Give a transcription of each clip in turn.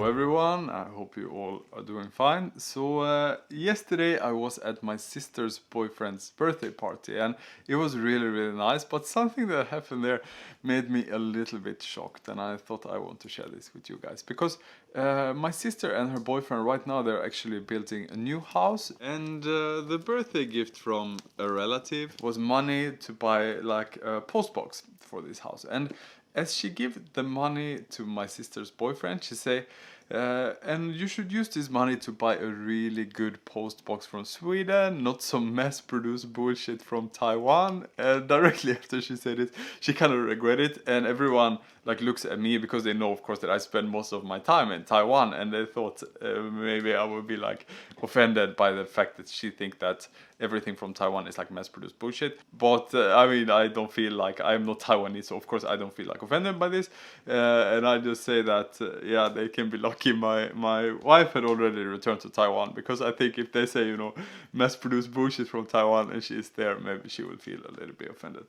Everyone, I hope you all are doing fine. So yesterday I was at my sister's boyfriend's birthday party and it was really nice, but something that happened there made me a little bit shocked, and I thought I want to share this with you guys because my sister and her boyfriend right now, they're actually building a new house, and the birthday gift from a relative was money to buy like a post box for this house. And as she gave the money to my sister's boyfriend, she say, and you should use this money to buy a really good post box from Sweden, not some mass-produced bullshit from Taiwan. And directly after she said it, she kind of regretted it, and everyone like looks at me because they know, of course, that I spend most of my time in Taiwan, and they thought maybe I would be like offended by the fact that she think that everything from Taiwan is like mass-produced bullshit. But I mean, I don't feel like, I'm not Taiwanese, so of course I don't feel like offended by this, and I just say that yeah, they can be lucky my wife had already returned to Taiwan, because I think if they say, you know, mass-produced bullshit from Taiwan and she's there, maybe she will feel a little bit offended.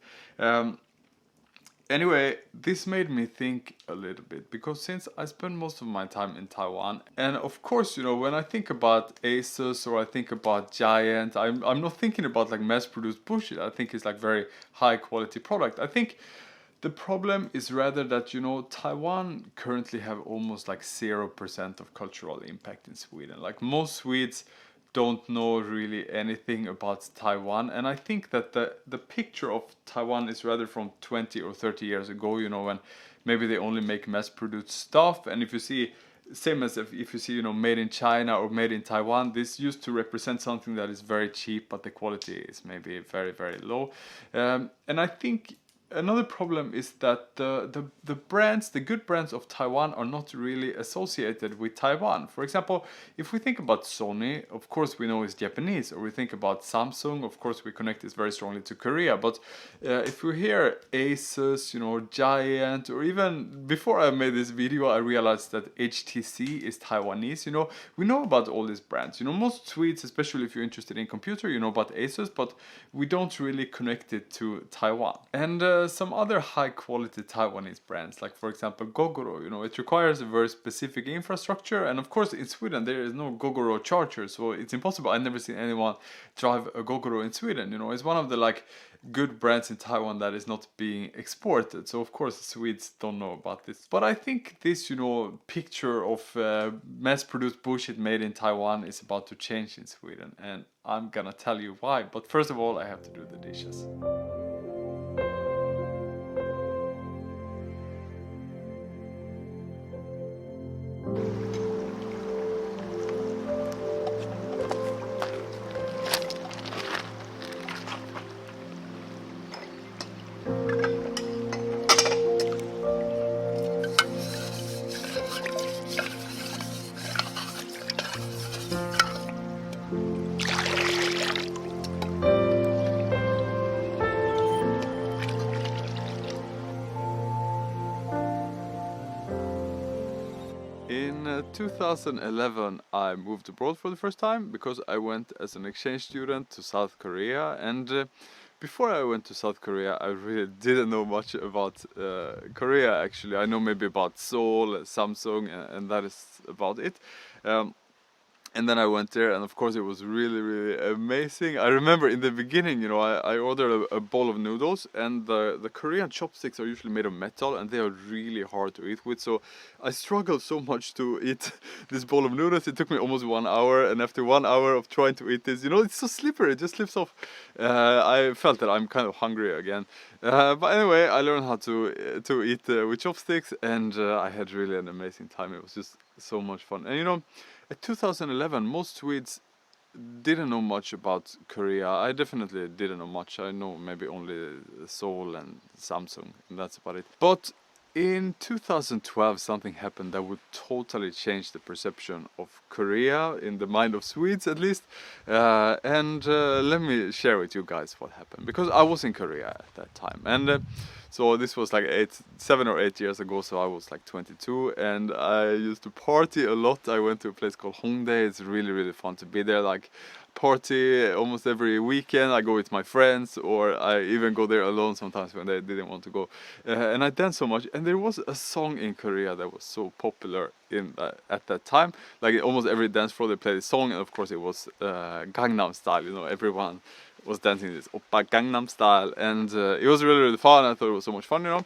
Anyway, this made me think a little bit, because since I spend most of my time in Taiwan, and of course, you know, when I think about Asus or I think about Giant, I'm not thinking about like mass-produced bullshit. I think it's like very high quality product. I think the problem is rather that, you know, Taiwan currently have almost like 0% of cultural impact in Sweden. Like most Swedes don't know really anything about Taiwan, and I think that the picture of Taiwan is rather from 20 or 30 years ago, you know, when maybe they only make mass-produced stuff, and if you see, same as if you see, you know, made in China or made in Taiwan, this used to represent something that is very cheap, but the quality is maybe very low. And I think another problem is that the brands, the good brands of Taiwan, are not really associated with Taiwan. For example, if we think about Sony, of course we know it's Japanese, or we think about Samsung, of course we connect this very strongly to Korea. But if we hear Asus, you know, Giant, or even before I made this video, I realized that HTC is Taiwanese. You know, we know about all these brands. You know, most Swedes, especially if you're interested in computer, you know about Asus, but we don't really connect it to Taiwan. And some other high quality Taiwanese brands, like for example Gogoro, you know, it requires a very specific infrastructure, and of course in Sweden there is no Gogoro charger, so it's impossible. I've never seen anyone drive a Gogoro in Sweden. You know, it's one of the like good brands in Taiwan that is not being exported, so of course Swedes don't know about this. But I think this, you know, picture of mass-produced bullshit made in Taiwan is about to change in Sweden, and I'm gonna tell you why. But first of all, I have to do the dishes. In 2011, I moved abroad for the first time because I went as an exchange student to South Korea, and before I went to South Korea, I really didn't know much about Korea. Actually, I know maybe about Seoul, Samsung, and that is about it. And then I went there, and of course it was really, really amazing. I remember in the beginning, you know, I ordered a bowl of noodles, and the Korean chopsticks are usually made of metal, and they are really hard to eat with. So I struggled so much to eat this bowl of noodles. It took me almost 1 hour, and after 1 hour of trying to eat this, you know, it's so slippery, it just slips off. I felt that I'm kind of hungry again. But anyway, I learned how to eat with chopsticks, and I had really an amazing time. It was just so much fun. And you know, in 2011, most Swedes didn't know much about Korea. I definitely didn't know much. I know maybe only Seoul and Samsung, and that's about it. But in 2012, something happened that would totally change the perception of Korea in the mind of Swedes, at least. And let me share with you guys what happened, because I was in Korea at that time, and so this was like 7 or 8 years ago. So I was like 22, and I used to party a lot. I went to a place called Hongdae. It's really, really fun to be there. Like, party almost every weekend. I go with my friends, or I even go there alone sometimes when they didn't want to go. And I danced so much. And there was a song in Korea that was so popular in at that time. Like, almost every dance floor they played this song, and of course it was Gangnam Style. You know, everyone was dancing this Oppa Gangnam Style, and it was really, really fun. I thought it was so much fun, you know.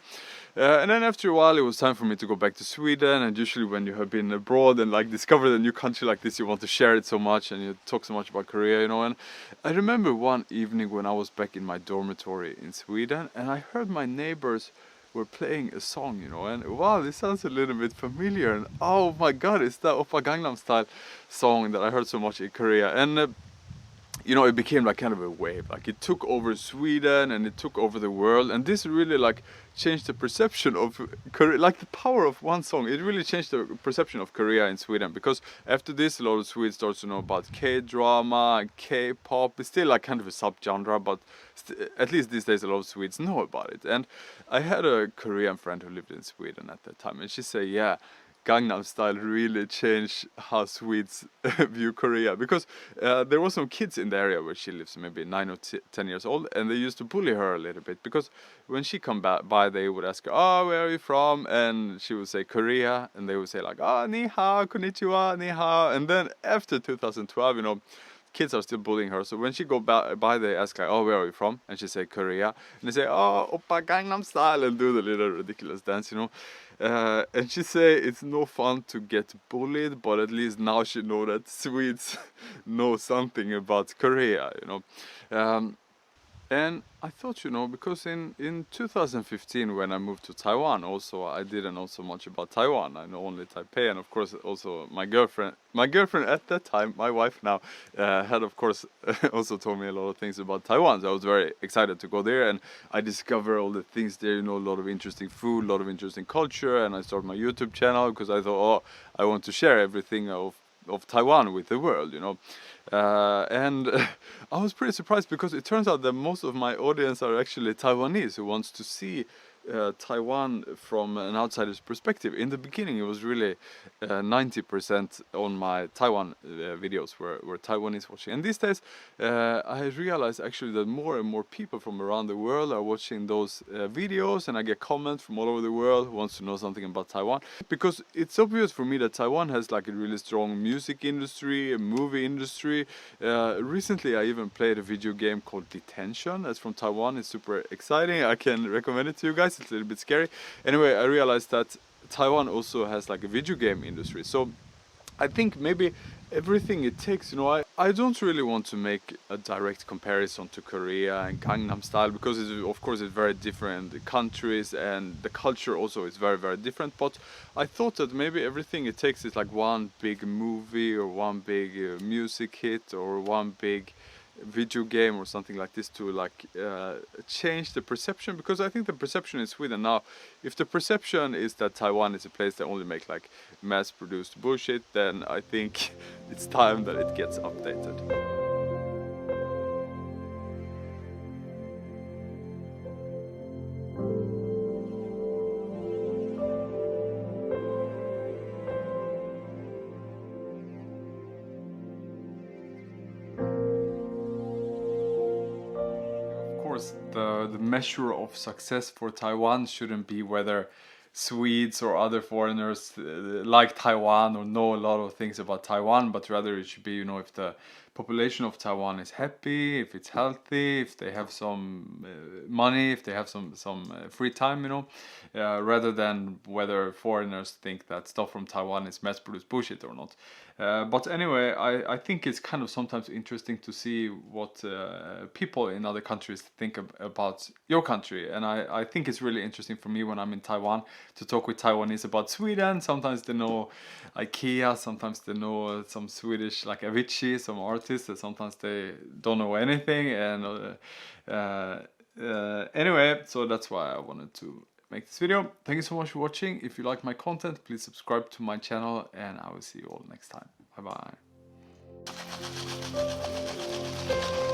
And then after a while, it was time for me to go back to Sweden. And usually when you have been abroad and like discovered a new country like this, you want to share it so much, and you talk so much about Korea, you know. And I remember one evening when I was back in my dormitory in Sweden, and I heard my neighbors were playing a song, you know, and wow, this sounds a little bit familiar. And oh my God, it's that Oppa Gangnam Style song that I heard so much in Korea. And you know, it became like kind of a wave. Like, it took over Sweden, and it took over the world, and this really like changed the perception of Korea. Like, the power of one song, it really changed the perception of Korea in Sweden, because after this a lot of Swedes started to know about K-drama and K-pop. It's still like kind of a subgenre, but at least these days a lot of Swedes know about it. And I had a Korean friend who lived in Sweden at that time, and she said, yeah, Gangnam Style really changed how Swedes view Korea, because there were some kids in the area where she lives, maybe 9 or 10 years old, and they used to bully her a little bit, because when she come by, they would ask her, oh, where are you from? And she would say Korea, and they would say like, oh, ni hao, konnichiwa, ni hao. And then after 2012, you know, kids are still bullying her. So when she go by, they ask like, oh, where are you from? And she say Korea. And they say, oh, Oppa Gangnam Style, and do the little ridiculous dance, you know. And she say it's no fun to get bullied, but at least now she know that Swedes know something about Korea, you know. And I thought, you know, because in 2015 when I moved to Taiwan, also I didn't know so much about Taiwan. I know only Taipei, and of course also my girlfriend at that time, my wife now, had of course also told me a lot of things about Taiwan. So I was very excited to go there, and I discovered all the things there, you know, a lot of interesting food, a lot of interesting culture, and I started my YouTube channel because I thought, oh, I want to share everything of Taiwan with the world, you know. And I was pretty surprised, because it turns out that most of my audience are actually Taiwanese who wants to see Taiwan from an outsider's perspective. In the beginning, it was really 90% on my Taiwan videos were Taiwanese watching. And these days, I realize actually that more and more people from around the world are watching those videos, and I get comments from all over the world who wants to know something about Taiwan. Because it's obvious for me that Taiwan has like a really strong music industry, a movie industry. Recently, I even played a video game called Detention. That's from Taiwan. It's super exciting. I can recommend it to you guys. It's a little bit scary. Anyway, I realized that Taiwan also has like a video game industry. So I think maybe everything it takes, you know, I don't really want to make a direct comparison to Korea and Gangnam Style, because of course it's very different countries, and the culture also is very, very different. But I thought that maybe everything it takes is like one big movie, or one big music hit, or one big video game or something like this to like change the perception. Because I think the perception in Sweden now, if the perception is that Taiwan is a place that only make like mass-produced bullshit, then I think it's time that it gets updated. The measure of success for Taiwan shouldn't be whether Swedes or other foreigners like Taiwan or know a lot of things about Taiwan, but rather it should be, you know, if the population of Taiwan is happy, if it's healthy, if they have some money, if they have some free time, you know, rather than whether foreigners think that stuff from Taiwan is mass-produced bullshit or not. But anyway, I think it's kind of sometimes interesting to see what people in other countries think about your country. And I think it's really interesting for me when I'm in Taiwan to talk with Taiwanese about Sweden. Sometimes they know IKEA, sometimes they know some Swedish like Avicii, some artists, and sometimes they don't know anything. And anyway, so that's why I wanted to make this video. Thank you so much for watching. If you like my content, please subscribe to my channel, and I will see you all next time. Bye bye.